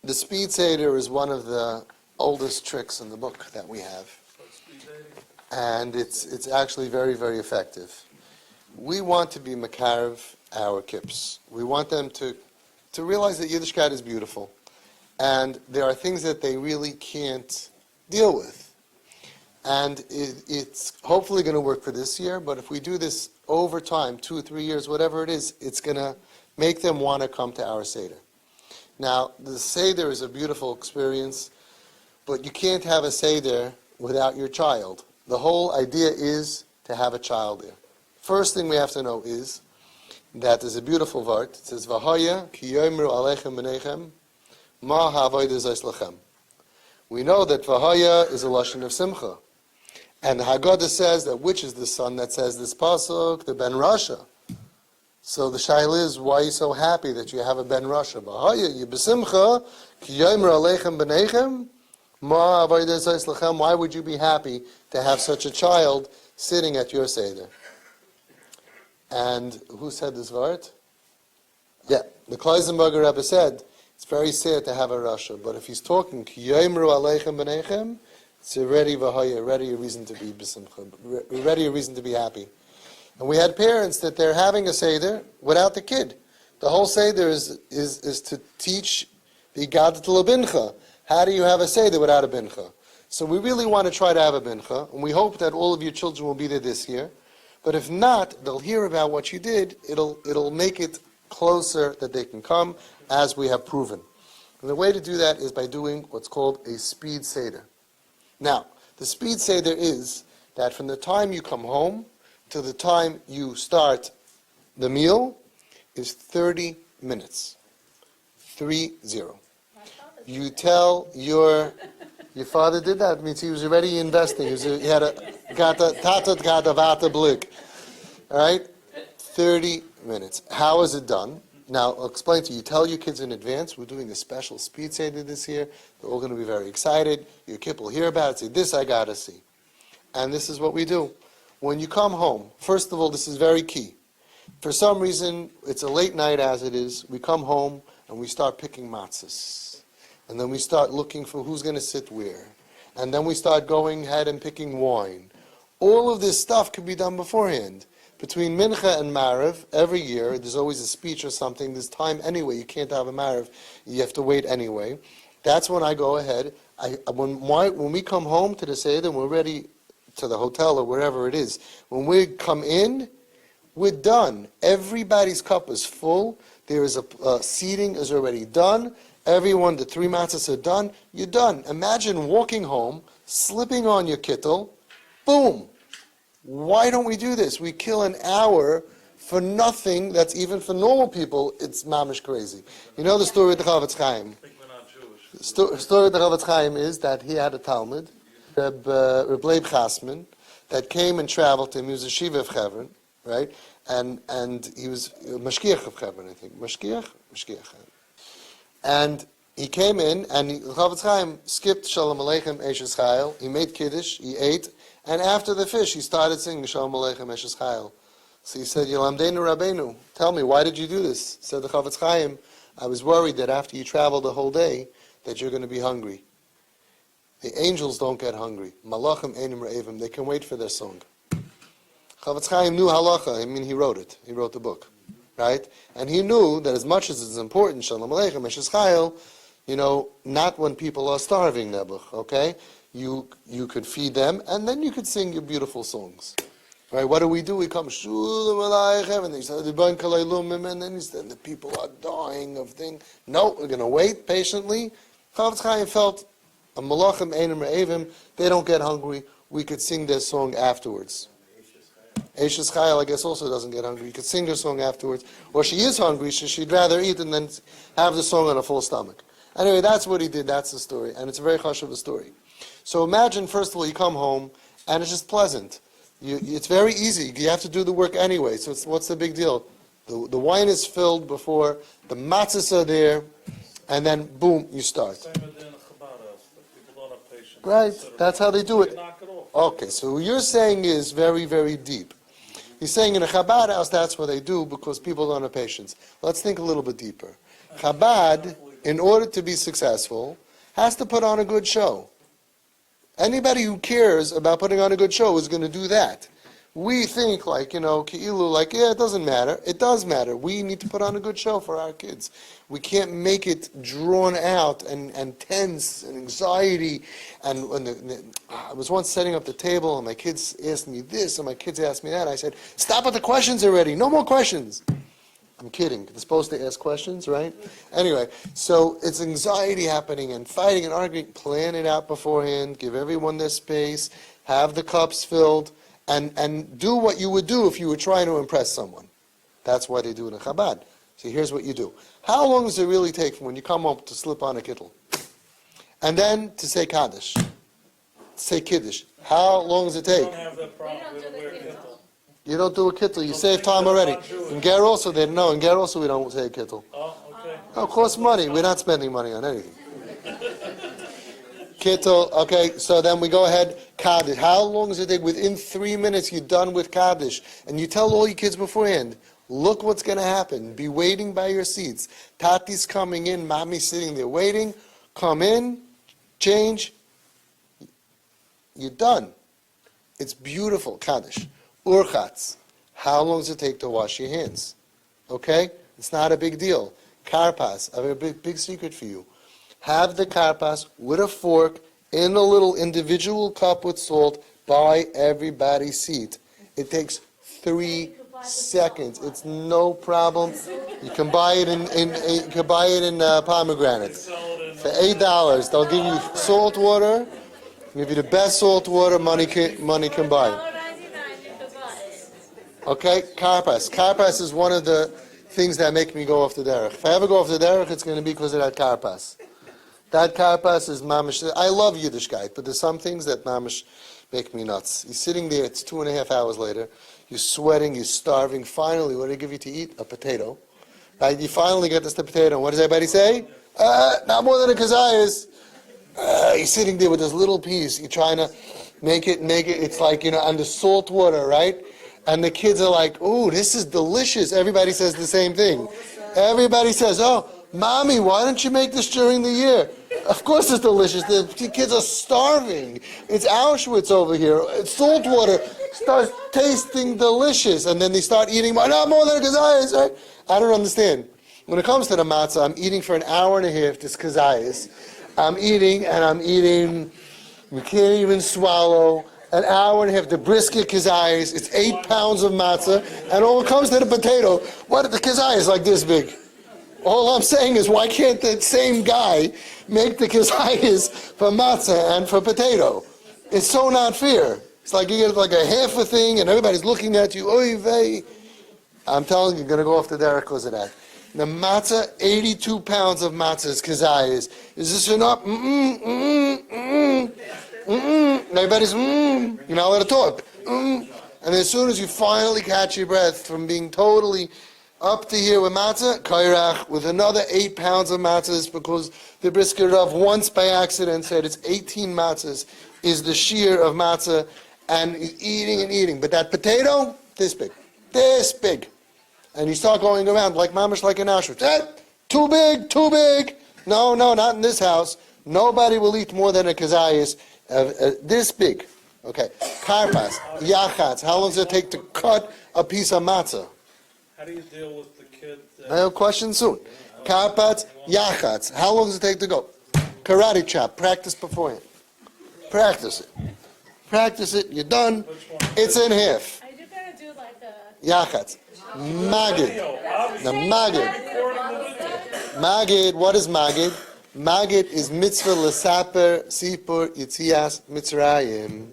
The speed Seder is one of the oldest tricks in the book that we have. And it's actually very, very effective. We want to be makarev our kips. We want them to realize that Yiddishkeit is beautiful. And there are things that they really can't deal with. And it's hopefully going to work for this year, but if we do this over time, 2 or 3 years, whatever it is, it's going to make them want to come to our Seder. Now, the Seder is a beautiful experience, but you can't have a Seder without your child. The whole idea is to have a child there. First thing we have to know is that there's a beautiful vart. It says, V'haya ki yomru aleichem b'neichem ma ha'avodah zos lachem. We know that V'haya is a lashon of simcha. And the Haggadah says that which is the son that says this pasuk, the Ben Rasha. So the shaila is, why are you so happy that you have a Ben Rasha? V'haya you b'simcha ki yomru aleichem b'neichem ma ha'avodah zos lachem. Why would you be happy to have such a child sitting at your Seder? And who said this vart? Yeah, the Kleisenberger Rebbe said, it's very sad to have a Rasha, but if he's talking, Ki yomru aleichem b'neichem, it's already v'haya, already a reason to be b'simcha, already a reason to be happy. And we had parents that they're having a Seder without the kid. The whole Seder is to teach the Gadat L'Bincha. How do you have a Seder without a Bincha? So we really want to try to have a Bincha, and we hope that all of your children will be there this year. But if not, they'll hear about what you did. It'll make it closer that they can come, as we have proven. And the way to do that is by doing what's called a speed Seder. Now, the speed Seder is that from the time you come home to the time you start the meal is 30 minutes. 30. You tell your father did that. It means he was already investing. He had a vata blick. All right? 30 minutes. How is it done? Now, I'll explain to you. You tell your kids in advance, we're doing a special speed Seder this year. They're all going to be very excited. Your kid will hear about it, say, this I got to see. And this is what we do. When you come home, first of all, this is very key. For some reason, it's a late night as it is. We come home and we start picking matzahs. And then we start looking for who's going to sit where. And then we start going ahead and picking wine. All of this stuff can be done beforehand. Between Mincha and Maariv, every year, there's always a speech or something. There's time anyway. You can't have a Maariv. You have to wait anyway. That's when I go ahead. When we come home to the Seder, we're ready to the hotel or wherever it is. When we come in, we're done. Everybody's cup is full. There is seating is already done. Everyone, the 3 matzahs are done. You're done. Imagine walking home, slipping on your kittel, boom. Why don't we do this? We kill an hour for nothing. That's even for normal people, it's mamish crazy. You know the story of the Chavetz Chaim? The story of the Chavetz Chaim is that he had a Talmud, Reb Leib Chasman, that came and traveled to him. He was a Shiva of Chevron, right? And he was Mashkiach of Chevron, I think. Mashkiach. And he came in, and the Chavetz Chaim skipped Shalom Aleichem Eshes Chayil. He made Kiddush, he ate, and after the fish, he started singing Shalom Aleichem Eshes Chayil. So he said, Yelamdeinu Rabbeinu, tell me, why did you do this? Said the Chavetz Chaim, I was worried that after you traveled the whole day, that you're going to be hungry. The angels don't get hungry. Malachim Einim Re'evim, they can wait for their song. Chavetz Chaim knew halacha, I mean, he wrote it. He wrote the book. Right? And he knew that as much as it's important, Shalom Aleichem, Eshes Chayil, not when people are starving, Nebuch, okay? You could feed them, and then you could sing your beautiful songs. Right? What do? We come, Shalom Aleichem, and then you say, and then the people are dying of things. No, we're going to wait patiently. Chavetz Chaim felt, a Malachim Einim Re'evim, they don't get hungry, we could sing their song afterwards. Eshes Chayil, I guess, also doesn't get hungry. You could sing her song afterwards. Or she is hungry, she'd rather eat and then have the song on a full stomach. Anyway, that's what he did. That's the story. And it's a very chashuv story. So imagine, first of all, you come home, and it's just pleasant. It's very easy. You have to do the work anyway. So what's the big deal? The wine is filled before, the matzahs are there, and then, boom, you start. Right, that's how they do it. Okay, so what you're saying is very, very deep. He's saying in a Chabad house, that's what they do because people don't have patience. Let's think a little bit deeper. Chabad in order to be successful, has to put on a good show. Anybody who cares about putting on a good show is going to do that. We think like, ki'ilu, like, yeah, it doesn't matter. It does matter. We need to put on a good show for our kids. We can't make it drawn out and tense and anxiety. And I was once setting up the table and my kids asked me this and my kids asked me that. I said, stop with the questions already. No more questions. I'm kidding. They're supposed to ask questions, right? Anyway, so it's anxiety happening and fighting and arguing. Plan it out beforehand. Give everyone their space. Have the cups filled. And do what you would do if you were trying to impress someone. That's why they do it in Chabad. So here's what you do. How long does it really take from when you come home to slip on a kittel? And then to say Kaddish. To say Kiddush. How long does it take? We don't have that problem. We don't wear kittel. You don't do a kittel. You save time already. In Ger also, we don't say a kittel. Oh, okay. No, it costs money. We're not spending money on anything. Kittel, okay, so then we go ahead, Kaddish. How long does it take? Within 3 minutes, you're done with Kaddish. And you tell all your kids beforehand, look what's going to happen. Be waiting by your seats. Tati's coming in, Mommy's sitting there waiting. Come in, change. You're done. It's beautiful, Kaddish. Urchatz. How long does it take to wash your hands? Okay? It's not a big deal. Karpas. I have a big secret for you. Have the karpas with a fork in a little individual cup with salt by everybody's seat. It takes 3 seconds. It's no problem. You can buy it in pomegranate for $8. They'll give you salt water. Give you the best salt water money can buy. Okay, karpas. Karpas is one of the things that make me go off the derech. If I ever go off the derech, it's going to be because of that karpas. That karpas is mamish. I love Yiddishkeit, but there's some things that mamish make me nuts. You're sitting there, it's 2.5 hours later, you're sweating, you're starving. Finally, what do they give you to eat? A potato. Right? You finally get this potato. What does everybody say? Not more than a kazayas. You're sitting there with this little piece. You're trying to make it. It's like, under salt water, right? And the kids are like, ooh, this is delicious. Everybody says the same thing. Everybody says, oh, Mommy, why don't you make this during the year? Of course it's delicious. The kids are starving. It's Auschwitz over here. It's salt water. Starts tasting delicious. And then they start eating more. Not more than a kazayas, right? I don't understand. When it comes to the matzah, I'm eating for an hour and a half this kazayas. I'm eating. We can't even swallow. An hour and a half, the brisket kazayas. It's 8 pounds of matzah. And all it comes to the potato. What, the kazayas like this big? All I'm saying is, why can't the same guy make the kazayas for matzah and for potato? It's so not fair. It's like you get like a half a thing and everybody's looking at you. Oy vey. I'm telling you, you're going to go off the derech because of that. The matzah, 82 pounds of matzah is kazayas. Is this enough? Everybody's You're not allowed to talk. And as soon as you finally catch your breath from being totally up to here with matzah, kairach, with another 8 pounds of matzahs, because the brisket Rav once by accident said it's 18 matzahs is the shear of matzah, and he's eating and eating. But that potato, this big. And you start going around like mamish, like an Auschwitz. Too big. No, not in this house. Nobody will eat more than a kazayas this big. Okay, karpas, yachatz. How long does it take to cut a piece of matzah? How do you deal with the kid? I have a question soon. Karpats, yachatz. How long does it take to go? Karate chop. Practice beforehand. Practice it. You're done. It's in half. Are you gonna do like a Yachatz. Magid. The magid. Magid. What is magid? Magid is mitzvah l'saper sipur yitzias mitzrayim.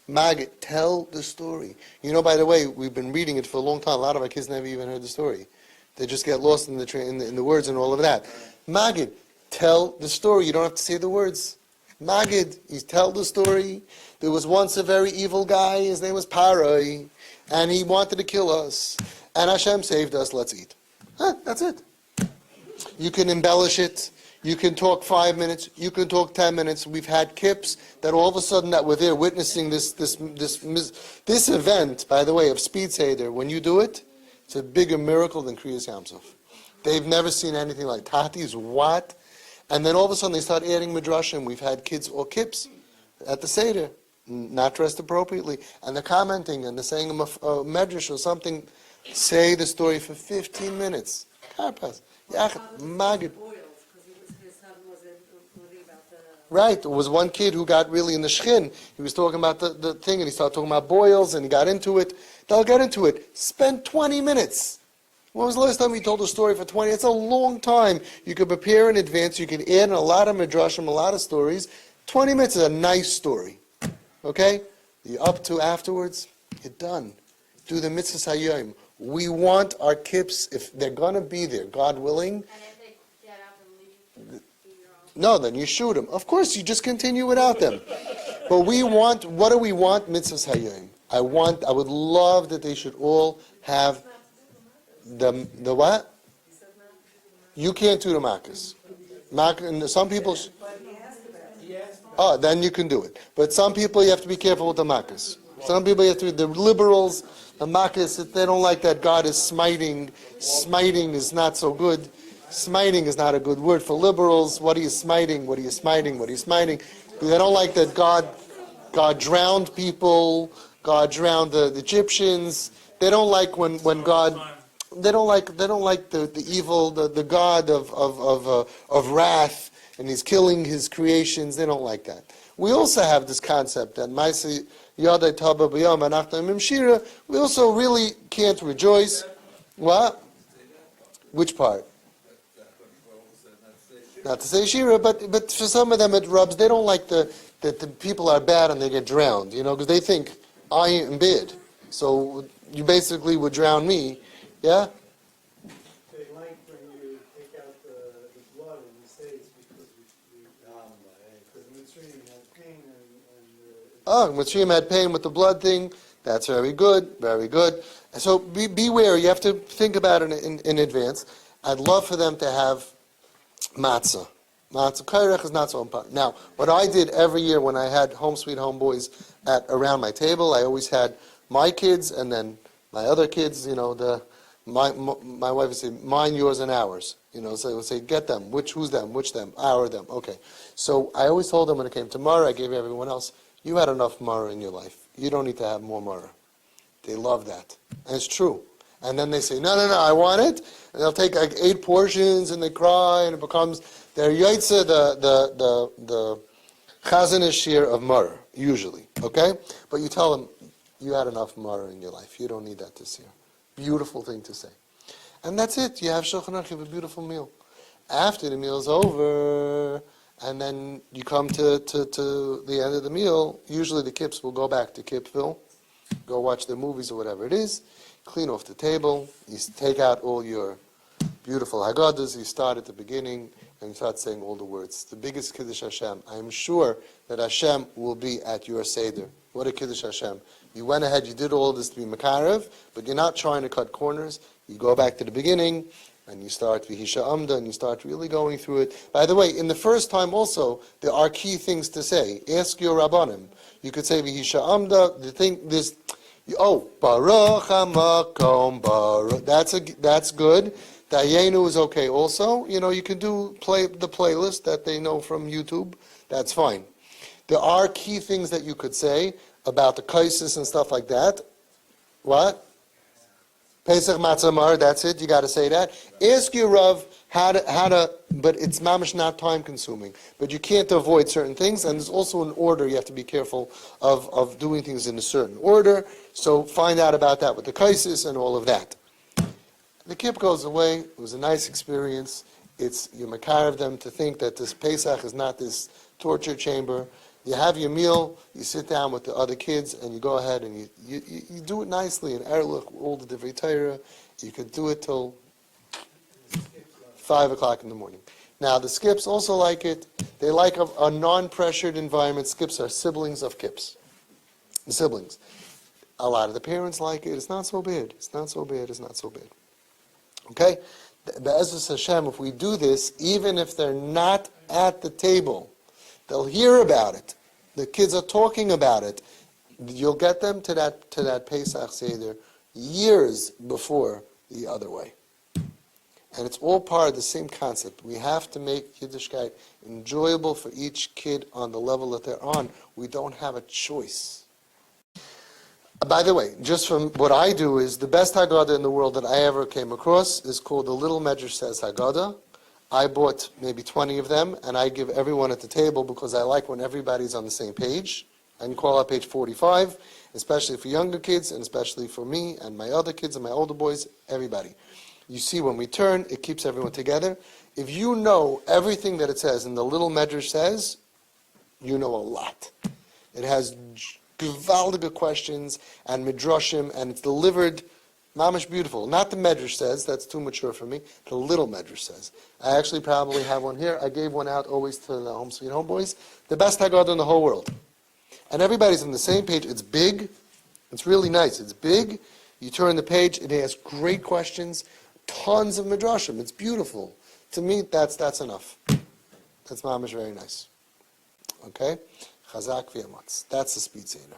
Magid, tell the story. By the way, we've been reading it for a long time. A lot of our kids never even heard the story. They just get lost in the words and all of that. Magid, tell the story. You don't have to say the words. Magid, you tell the story. There was once a very evil guy. His name was Paroi, and he wanted to kill us. And Hashem saved us. Let's eat. That's it. You can embellish it. You can talk 5 minutes. You can talk 10 minutes. We've had kips that all of a sudden that were there witnessing this event, by the way, of Speed Seder. When you do it, it's a bigger miracle than Kriyas Yamsuf. They've never seen anything like Tati's what? And then all of a sudden they start adding midrashim. We've had kids or kips at the Seder, not dressed appropriately, and they're commenting and they're saying a medrash or something. Say the story for 15 minutes. Karpas. Magid. Right, there was one kid who got really in the shchin. He was talking about the thing, and he started talking about boils, and he got into it. They'll get into it. Spend 20 minutes. When was the last time you told a story for 20? It's a long time. You could prepare in advance. You could add in a lot of midrashim, a lot of stories. 20 minutes is a nice story. Okay? You're up to afterwards, you're done. Do the mitzvahs hayyim. We want our kips, if they're going to be there, God willing. And if they get up and leave, do your own. No, then you shoot them. Of course, you just continue without them. But we want, what do we want? Mitzvahs hayyim. I would love that they should all have the what? You can't do the makas. And some people. Oh, then you can do it. But some people you have to be careful with the makas. Some people you have to. The liberals, the makas, they don't like that God is smiting. Smiting is not so good. Smiting is not a good word for liberals. What are you smiting? What are you smiting? What are you smiting? They don't like that God drowned people. God drowned the Egyptians. They don't like when God. They don't like the evil, the God of wrath, and he's killing his creations. They don't like that. We also have this concept that we also really can't rejoice. What? Which part? Not to say shira, but for some of them it rubs. They don't like that the people are bad and they get drowned, because they think I am bad. So you basically would drown me. Yeah? They like when you take out the blood and you say it's because Mitzrayim had pain and Mitzrayim had pain with the blood thing. That's very good, very good. So beware. You have to think about it in advance. I'd love for them to have matzah. Matzah kairech is not so important. Now, what I did every year when I had Home Sweet Home Boys around my table, I always had my kids and then my other kids, my wife would say, mine, yours, and ours. So I would say, get them. Who's them? Which them? Our them. Okay. So I always told them when it came to Mara, I gave everyone else, you had enough Mara in your life. You don't need to have more Mara. They love that. And it's true. And then they say, no, I want it. And they'll take like 8 portions and they cry and it becomes their yaitza, the chazanish shir of Mara, usually. Okay? But you tell them, you had enough Mara in your life. You don't need that this year. Beautiful thing to say. And that's it. You have Shulchan Aruch, you have a beautiful meal. After the meal is over, and then you come to the end of the meal, usually the kips will go back to Kipville, go watch their movies or whatever it is, clean off the table, you take out all your beautiful Haggadahs, you start at the beginning, and you start saying all the words. The biggest Kiddush Hashem. I am sure that Hashem will be at your Seder. What a Kiddush Hashem. You went ahead, you did all this to be Makarev, but you're not trying to cut corners. You go back to the beginning, and you start Vihisha Amda, and you start really going through it. By the way, in the first time also, there are key things to say. Ask your Rabbanim. You could say Vihisha Amda, Baruch HaMakom Baruch. That's good. Dayenu is okay also. You can do the playlist that they know from YouTube. That's fine. There are key things that you could say about the kaisis and stuff like that. What? Pesach Matzah, that's it. You got to say that. Ask your Rav how to, but it's mamish not time consuming. But you can't avoid certain things, and there's also an order. You have to be careful of doing things in a certain order. So find out about that with the kaisis and all of that. The kip goes away. It was a nice experience. You makarev them to think that this Pesach is not this torture chamber. You have your meal, you sit down with the other kids, and you go ahead and you do it nicely in Erlich, all the Divrei Torah. You could do it till 5 o'clock in the morning. Now, the skips also like it. They like a non-pressured environment. Skips are siblings of kips. The siblings. A lot of the parents like it. It's not so bad. It's not so bad. It's not so bad. Okay? Be'ezus Hashem, if we do this, even if they're not at the table, they'll hear about it. The kids are talking about it. You'll get them to that Pesach Seder years before the other way. And it's all part of the same concept. We have to make Yiddishkeit enjoyable for each kid on the level that they're on. We don't have a choice. By the way, just from what I do is the best Haggadah in the world that I ever came across is called the Little Medrash Says Haggadah. I bought maybe 20 of them, and I give everyone at the table because I like when everybody's on the same page. I can call out page 45, especially for younger kids, and especially for me and my other kids and my older boys, everybody. You see, when we turn, it keeps everyone together. If you know everything that it says and the Little Medrash says, you know a lot. It has gewaldige questions and midrashim, and it's delivered mamish beautiful. Not the Medrash says, that's too mature for me. The Little Medrash says. I actually probably have one here. I gave one out always to the Home Sweet Home boys. The best Haggadah in the whole world. And everybody's on the same page. It's big. It's really nice. It's big. You turn the page, it has great questions. Tons of midrashim. It's beautiful. To me, that's enough. That's mamish very nice. Okay? Chazak v'yamatz. That's the speed Seder.